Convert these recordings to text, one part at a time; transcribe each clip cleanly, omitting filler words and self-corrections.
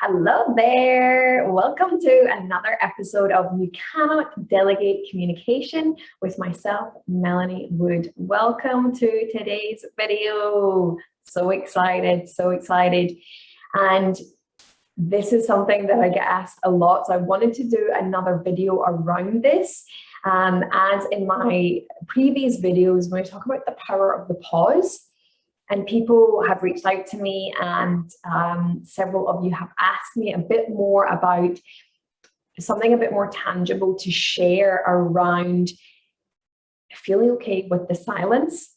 Hello there. Welcome to another episode of You Cannot Delegate Communication with myself, Melanie Wood. Welcome to today's video. So excited, so excited. And this is something that I get asked a lot. So I wanted to do another video around this. As in my previous videos, when we talk about the power of the pause, and people have reached out to me, and several of you have asked me a bit more about something a bit more tangible to share around feeling okay with the silence.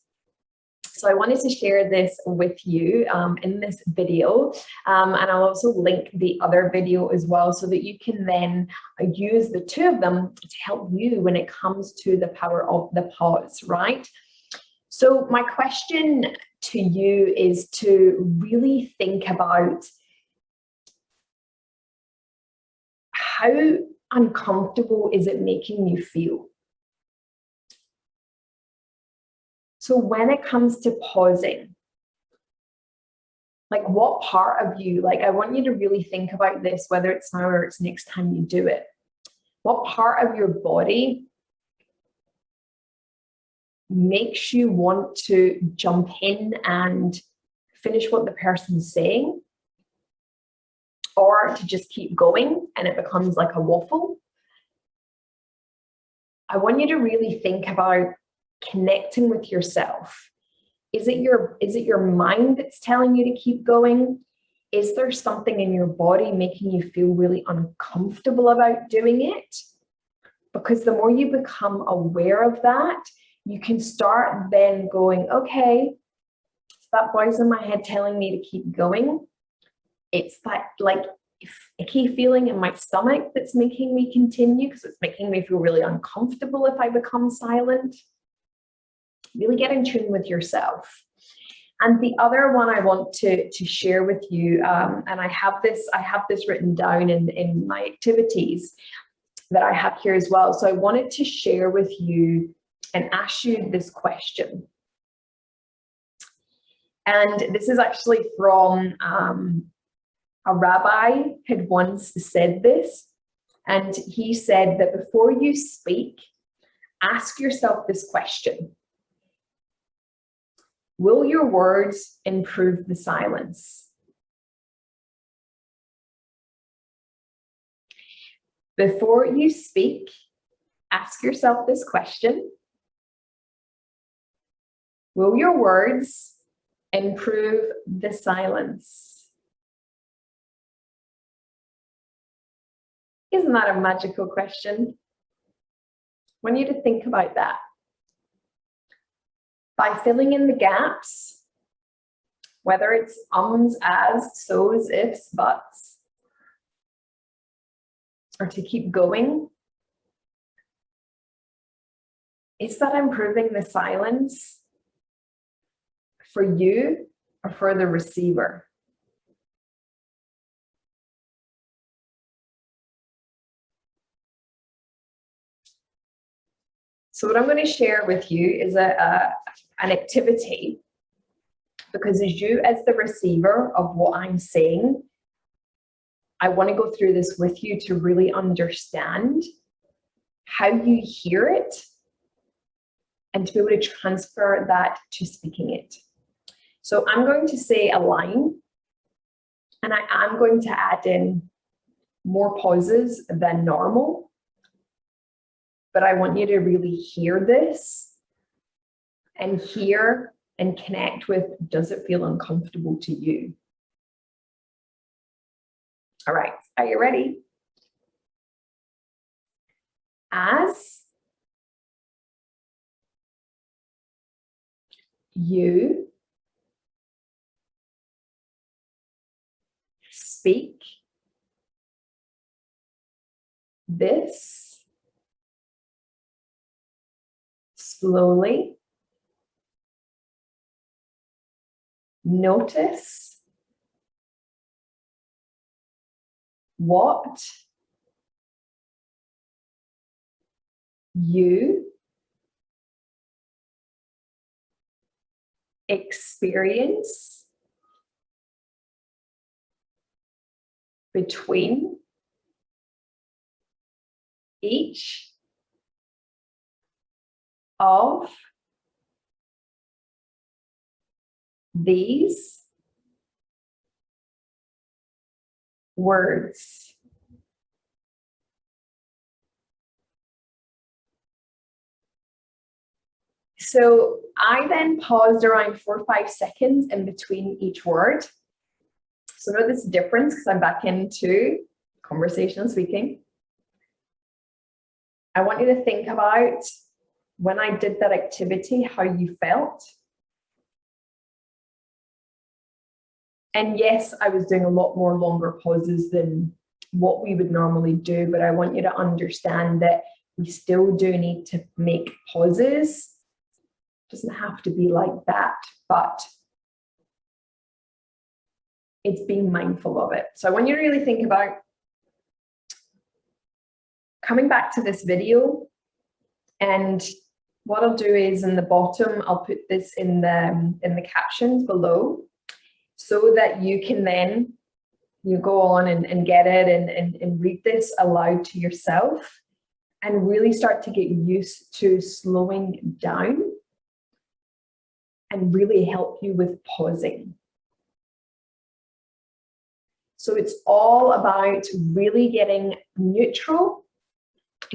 So I wanted to share this with you in this video, and I'll also link the other video as well so that you can then use the two of them to help you when it comes to the power of the pause, right? So my question to you is to really think about how uncomfortable is it making you feel? So when it comes to pausing, like what part of you, like I want you to really think about this, whether it's now or it's next time you do it. What part of your body makes you want to jump in and finish what the person's saying, or to just keep going and it becomes like a waffle? I want you to really think about connecting with yourself. Is it your mind that's telling you to keep going? Is there something in your body making you feel really uncomfortable about doing it? Because the more you become aware of that, you can start then going, okay, it's that voice in my head telling me to keep going. It's that like icky feeling in my stomach that's making me continue because it's making me feel really uncomfortable if I become silent. Really get in tune with yourself. And the other one I want to share with you, and I have this written down in my activities that I have here as well. So I wanted to share with you and ask you this question. And this is actually from a rabbi had once said this, and he said that before you speak, ask yourself this question: will your words improve the silence? Before you speak, ask yourself this question: will your words improve the silence? Isn't that a magical question? I want you to think about that. By filling in the gaps, whether it's ums, as, so's, ifs, buts, or to keep going, is that improving the silence for you or for the receiver? So what I'm going to share with you is an activity, because as the receiver of what I'm saying, I want to go through this with you to really understand how you hear it and to be able to transfer that to speaking it. So I'm going to say a line, and I am going to add in more pauses than normal. But I want you to really hear this and hear and connect with, does it feel uncomfortable to you? All right, are you ready? As you speak this slowly, notice what you experience between each of these words. So I then paused around 4 or 5 seconds in between each word. So notice the difference because I'm back into conversational speaking. I want you to think about when I did that activity, how you felt. And yes, I was doing a lot more longer pauses than what we would normally do, but I want you to understand that we still do need to make pauses. It doesn't have to be like that, but it's being mindful of it. So I want you to really think about coming back to this video, and what I'll do is in the bottom, I'll put this in the captions below so that you can then go on and get it and read this aloud to yourself and really start to get used to slowing down and really help you with pausing. So it's all about really getting neutral,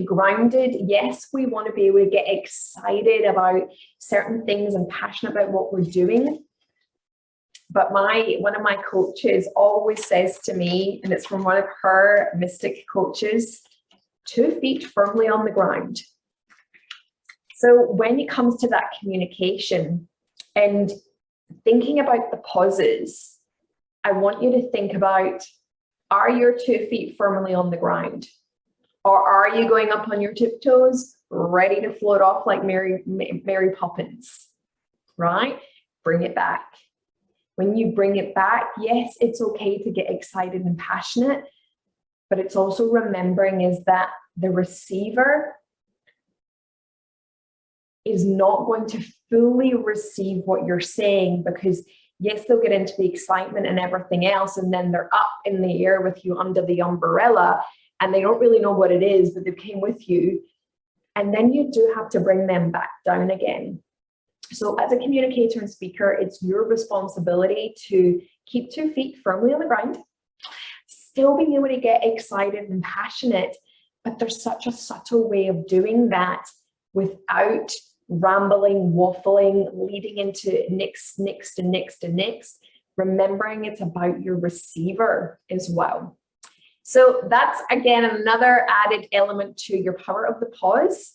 grounded. Yes, we want to be able to get excited about certain things and passionate about what we're doing. But one of my coaches always says to me, and it's from one of her mystic coaches, 2 feet firmly on the ground. So when it comes to that communication and thinking about the pauses, I want you to think about, are your 2 feet firmly on the ground? Or are you going up on your tiptoes, ready to float off like Mary Poppins, right? Bring it back. When you bring it back, yes, it's okay to get excited and passionate, but it's also remembering is that the receiver is not going to fully receive what you're saying, because yes, they'll get into the excitement and everything else, and then they're up in the air with you under the umbrella, and they don't really know what it is, but they came with you. And then you do have to bring them back down again. So as a communicator and speaker, it's your responsibility to keep 2 feet firmly on the ground, still being able to get excited and passionate, but there's such a subtle way of doing that without rambling, waffling, leading into next, remembering it's about your receiver as well. So that's, again, another added element to your power of the pause,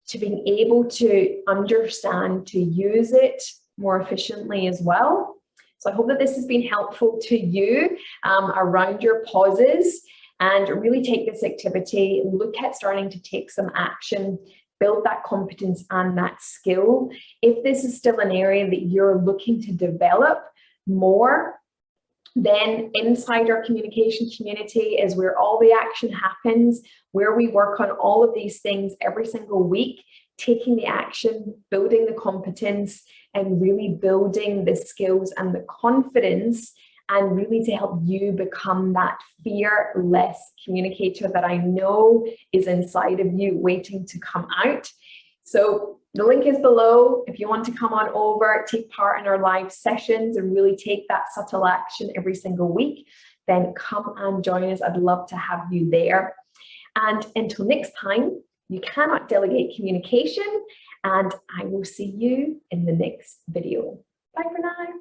to being able to understand, to use it more efficiently as well. So I hope that this has been helpful to you around your pauses, and really take this activity, look at starting to take some action, build that competence and that skill. If this is still an area that you're looking to develop more, then inside our communication community is where all the action happens, where we work on all of these things every single week, taking the action, building the competence, and really building the skills and the confidence, and really to help you become that fearless communicator that I know is inside of you waiting to come out. So the link is below. If you want to come on over, take part in our live sessions and really take that subtle action every single week, then come and join us. I'd love to have you there. And until next time, you cannot delegate communication, and I will see you in the next video. Bye for now.